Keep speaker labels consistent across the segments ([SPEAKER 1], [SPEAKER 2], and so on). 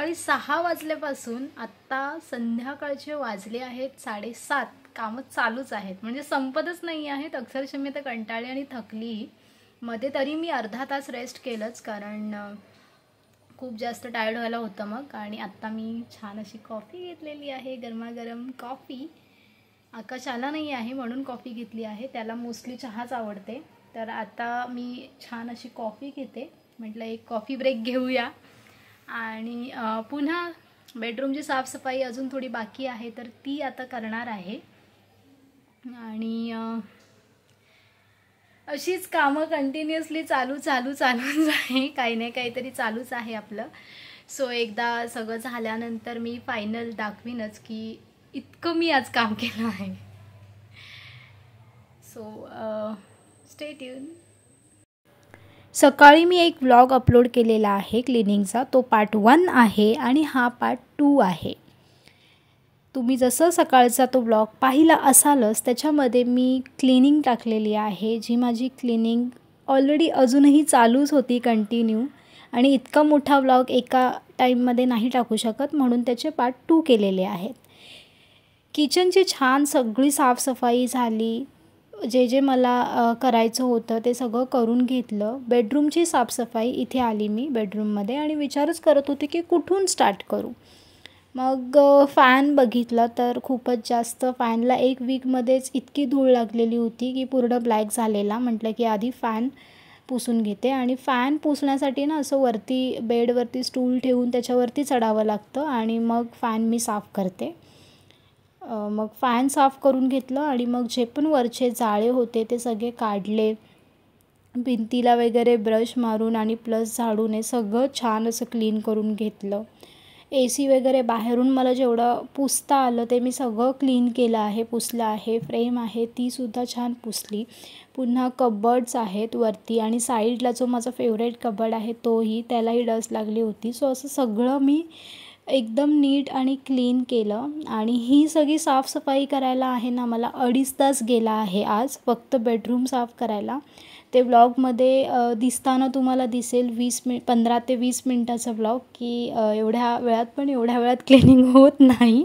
[SPEAKER 1] सकाळी 6 वाजल्यापासून आत्ता संध्याकाळचे वाजले आहेत 7:30. कामं चालूच आहेत, म्हणजे संपतच नाही आहेत. अक्षरशः मी तर कंटाळले आणि थकली. मध्ये तरी मी अर्धा तास रेस्ट केलंच, कारण खूप जास्त टायर्ड व्हायला होतं मग. आणि आत्ता मी छान अशी कॉफी घेतलेली आहे, गरमागरम कॉफी. आकाश आला नाही आहे म्हणून कॉफी घेतली आहे, त्याला मोस्टली चहाच आवडते. तर आता मी छान अशी कॉफी घेते. म्हटलं एक कॉफी ब्रेक घेऊया. आणि पुन्हा बेडरूमची साफसफाई अजून थोडी बाकी आहे, तर ती आता करणार आहे. आणि अशीच कामं कंटिन्युअसली चालूच आहे. काही नाही काहीतरी चालूच आहे आपलं. सो एकदा सगळं झाल्यानंतर मी फायनल दाखवीनच की इतकं मी आज काम केलं आहे. So stay tune. सकाळी मी एक व्लॉग अपलोड केलेला आहे क्लिनिंगचा. तो पार्ट 1 आहे आणि हा पार्ट 2 आहे. तुम्ही जसं सकाळचा तो व्लॉग पाहिला असालच, त्याच्यामध्ये मी क्लिनिंग टाकलेली आहे, जी माझी क्लिनिंग ऑलरेडी अजूनही चालूच होती कंटिन्यू. आणि इतका मोठा व्लॉग एका टाईममध्ये नाही टाकू शकत, म्हणून त्याचे पार्ट 2 केलेले आहेत. किचनची छान सगळी साफसफाई झाली. जे मला करायचं होतं ते सगळं करून घेतलं. बेडरूमची साफसफाई इथे आली मी बेडरूममध्ये आणि विचारच करत होते की कुठून स्टार्ट करू. मग फॅन बघितला तर खूपच जास्त, फॅनला 1 वीकमध्येच इतकी धूळ लागलेली होती की पूर्ण ब्लॅक झालेला. म्हटलं की आधी फॅन पुसून घेते. आणि फॅन पुसण्यासाठी ना असं वरती बेडवरती स्टूल ठेवून त्याच्यावरती चढावं लागतं आणि मग फॅन मी साफ करते. मग फॅन साफ करून घेतलं आणि मग जे पण वरचे जाळे होते ते सगळे काढले. भिंतीला वगैरे ब्रश मारून आणि प्लस झाडूने सगळं छान असं क्लीन करून घेतलं. AC वगैरे बाहेरून मला जेवढं पुसता आलं ते मी सगळं क्लीन केलं आहे, पुसलं आहे. फ्रेम आहे तीसुद्धा छान पुसली. पुन्हा कबर्ड्स आहेत वरती आणि साईडला जो माझा फेवरेट कबर्ड आहे तोही, त्यालाही डस्ट लागली होती. सो असं सगळं मी एकदम नीट आणि क्लीन केलं. आणि ही सगळी साफसफाई करायला आहे ना मला 2.5 तास गेला आहे आज, फक्त बेडरूम साफ करायला. ते व्लॉगमध्ये दिसताना तुम्हाला दिसेल 15 ते 20 मिनटाचा व्लॉग, की एवढ्या वेळात क्लिनिंग होत नाही.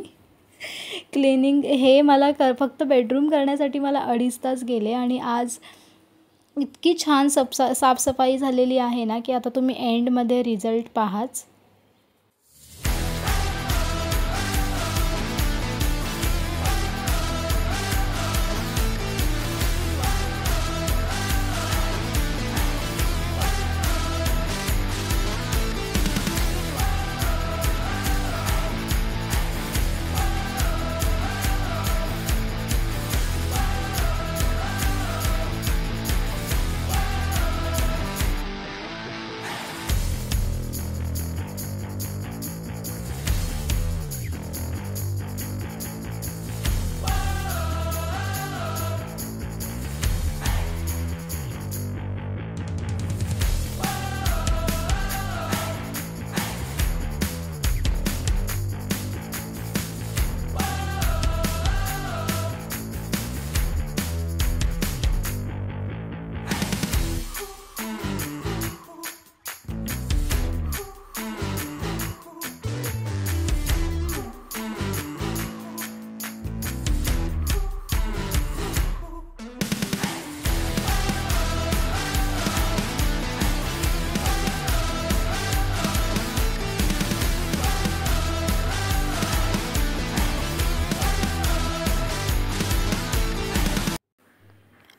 [SPEAKER 1] क्लिनिंग हे मला फक्त बेडरूम करण्यासाठी मला 2.5 तास गेले. आणि आज इतकी छान साफसफाई झालेली आहे ना की आता तुम्ही एंडमध्ये रिझल्ट पाहाच.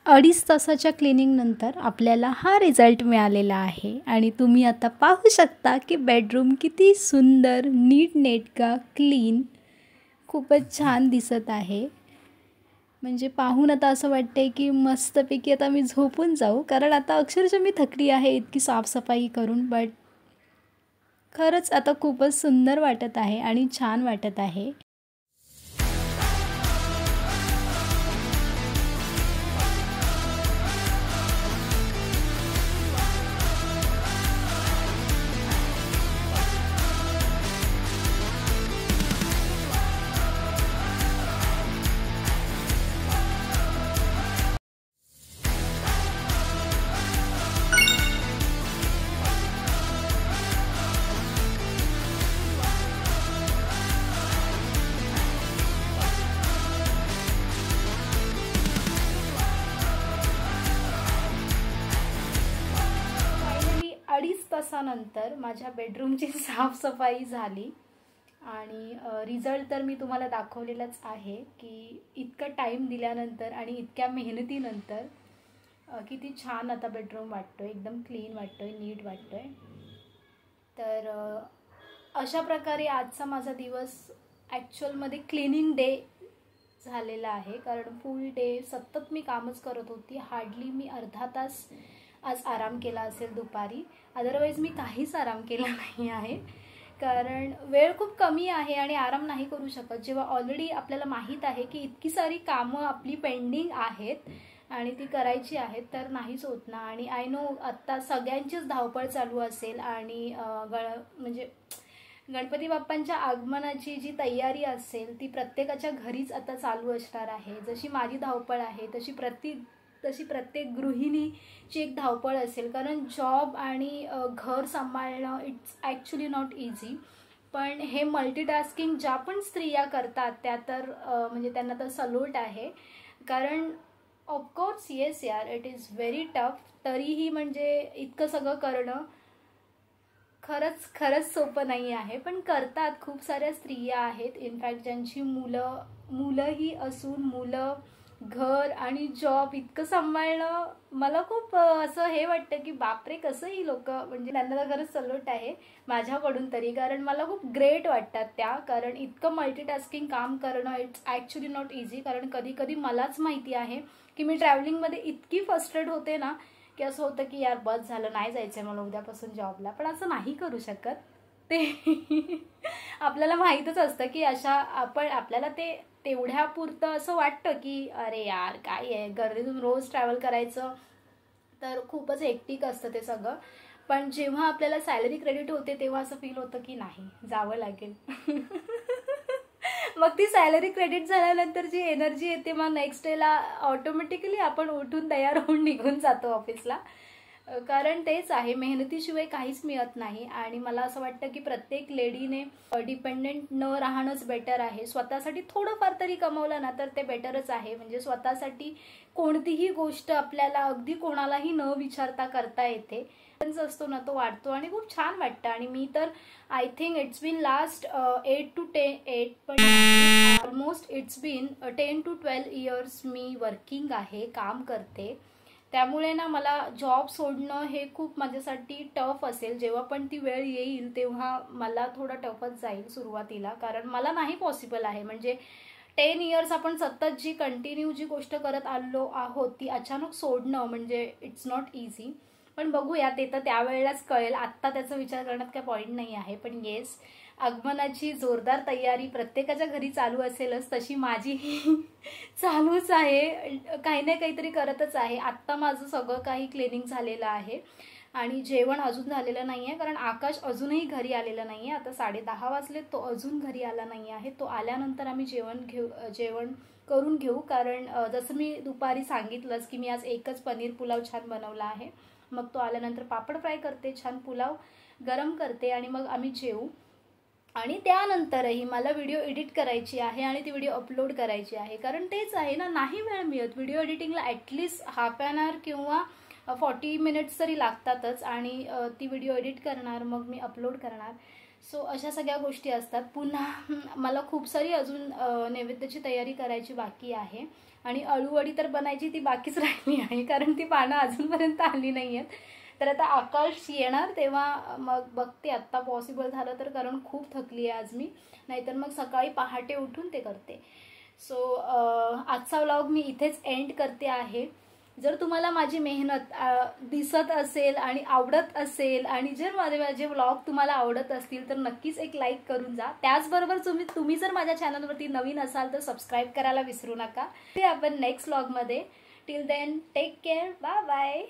[SPEAKER 1] अडीच तासाच्या क्लिनिंगनंतर आपल्याला हा रिझल्ट मिळालेला आहे. आणि तुम्ही आता पाहू शकता की बेडरूम किती सुंदर, नीटनेटका, क्लीन, खूपच छान दिसत आहे. म्हणजे पाहून आता असं वाटते की मस्तपैकी आता मी झोपून जाऊ, कारण आता अक्षरशः मी थकली आहे इतकी साफसफाई करून. बट खरंच आता खूपच सुंदर वाटत आहे आणि छान वाटत आहे. 2.5 तासानंतर माझ्या बेडरूमची साफसफाई झाली आणि रिझल्ट तर मी तुम्हाला दाखवलेलाच आहे की इतकं टाईम दिल्यानंतर आणि इतक्या मेहनतीनंतर किती छान आता बेडरूम वाटतो आहे, एकदम क्लीन वाटतो आहे, नीट वाटतो आहे. तर अशा प्रकारे आजचा माझा दिवस ॲक्च्युअलमध्ये क्लिनिंग डे झालेला आहे. कारण फुल डे सतत मी कामच करत होती. हार्डली मी अर्धा तास आज आराम केला असेल दुपारी, अदरवाईज मी काहीच आराम केला नाही आहे. कारण वेळ खूप कमी आहे आणि आराम नाही करू शकत. जेव्हा ऑलरेडी आपल्याला माहीत आहे की इतकी सारी कामं आपली पेंडिंग आहेत आणि ती करायची आहेत, तर नाहीच होत ना. आणि आय नो आत्ता सगळ्यांचीच धावपळ चालू असेल आणि म्हणजे गणपती बाप्पांच्या आगमनाची जी तयारी असेल ती प्रत्येकाच्या घरीच आता चालू असणार आहे. जशी माझी धावपळ आहे तशी प्रत्येक गृहिणीची एक धावपळ असेल. कारण जॉब आणि घर सांभाळणं इट्स ॲक्च्युली नॉट इझी. पण हे मल्टीटास्किंग ज्या पण स्त्रिया करतात त्या तर म्हणजे त्यांना तर सल्यूट आहे. कारण ऑफकोर्स येस यार, इट इज व्हेरी टफ. तरीही म्हणजे इतकं सगळं करणं खरंच सोपं नाही आहे. पण करतात. खूप साऱ्या स्त्रिया आहेत इनफॅक्ट ज्यांची मुलंही असून मुलं, घर आणि जॉब इतकं सांभाळणं मला खूप असं हे वाटतं की बापरे, कसं ही लोक, म्हणजे त्यांना तर खरंच सल्यूट आहे माझ्याकडून तरी. कारण मला खूप ग्रेट वाटतात त्या. कारण इतकं मल्टीटास्किंग काम करणं इट्स ॲक्च्युली नॉट इझी. कारण कधी कधी मलाच माहिती आहे की मी ट्रॅव्हलिंगमध्ये इतकी फ्रस्ट्रेट होते ना की असं होतं की यार बस झालं, नाही जायचं आहे मला उद्यापासून जॉबला. पण असं नाही करू शकत. ते आपल्याला माहीतच असतं की आपल्याला ते तेवढ्यापुरतं असं वाटतं की अरे यार काय आहे, गर्दीतून रोज ट्रॅव्हल करायचं तर खूपच हेक्टिक असतं ते सगळं. पण जेव्हा आपल्याला सॅलरी क्रेडिट होते तेव्हा असं फील होतं की नाही, जावं लागेल. मग ती सॅलरी क्रेडिट झाल्यानंतर जी एनर्जी येते मग नेक्स्ट डेला ऑटोमॅटिकली आपण उठून तयार होऊन निघून जातो ऑफिसला. कारण तेच आहे, मेहनतीशिवाय काहीच मिळत नाही. आणि मला असं वाटतं की प्रत्येक लेडीने डिपेंडेंट न राहणंच बेटर आहे. स्वतःसाठी थोडंफार तरी कमवलं ना तर ते बेटरच आहे. म्हणजे स्वतःसाठी कोणतीही गोष्ट आपल्याला अगदी कोणालाही न विचारता करता येते. असतो ना तो वाढतो आणि खूप छान वाटतं. आणि मी तर I think it's been last 8 to 10 पण almost it's been 10 to 12 years मी वर्किंग आहे, काम करते. त्यामुळे ना मला जॉब सोडणं हे खूप माझ्यासाठी टफ असेल. जेव्हा पण ती वेळ येईल तेव्हा मला थोडं टफच जाईल सुरुवातीला. कारण मला नाही पॉसिबल आहे. म्हणजे 10 इयर्स आपण सतत जी कंटिन्यू जी गोष्ट करत आलो आहोत ती अचानक सोडणं म्हणजे इट्स नॉट इझी. पण बघूया, ते तर त्यावेळेलाच कळेल. आत्ता त्याचा विचार करण्यात काही पॉईंट नाही आहे. पण येस, आगमनाची जोरदार तयारी प्रत्येकाच्या घरी चालू असेलच तशी माझीही चालूच आहे. काही ना काहीतरी करतच आहे. आत्ता माझं सगळं काही क्लिनिंग झालेलं आहे आणि जेवण अजून झालेलं नाही आहे. कारण आकाश अजूनही घरी आलेला नाही आहे. आता 10:30 वाजले, तो अजून घरी आला नाही आहे. तो आल्यानंतर आम्ही जेवण करून घेऊ. कारण जसं मी दुपारी सांगितलंच की मी आज एकच पनीर पुलाव छान बनवला आहे. मग तो आल्यानंतर पापड फ्राय करते, छान पुलाव गरम करते आणि मग आम्ही जेवू. आणि त्यानंतरही मला व्हिडिओ एडिट करायची आहे आणि ती व्हिडिओ अपलोड करायची आहे. कारण तेच आहे ना, नाही वेळ मिळत व्हिडिओ एडिटिंगला. ॲटलिस्ट हाफ ॲन आवर किंवा 40 मिनिट्स तरी लागतातच. आणि ती व्हिडिओ एडिट करणार, मग मी अपलोड करणार. सो अशा सगळ्या गोष्टी असतात. पुन्हा मला खूप सारी अजून नैवेद्याची तयारी करायची बाकी आहे. आणि अळूवडी तर बनायची, ती बाकीच राहिली आहे. कारण ती पानं अजूनपर्यंत आली नाही आहेत. तर आता आकाश येणार तेव्हा मग बघते. आत्ता पॉसिबल झालं तर, कारण खूप थकली आहे आज मी. नाहीतर मग सकाळी पहाटे उठून ते करते. सो आजचा व्लॉग मी इथेच एंड करते आहे. जर तुम्हाला माझी मेहनत दिसत असेल आणि आवडत असेल आणि जर माझे व्लॉग तुम्हाला आवडत असतील तर नक्कीच एक लाईक करून जा. त्याचबरोबर तुम्ही जर माझ्या चॅनलवरती नवीन असाल तर सबस्क्राईब करायला विसरू नका. ते आपण नेक्स्ट व्लॉगमध्ये. Till then take care, bye bye.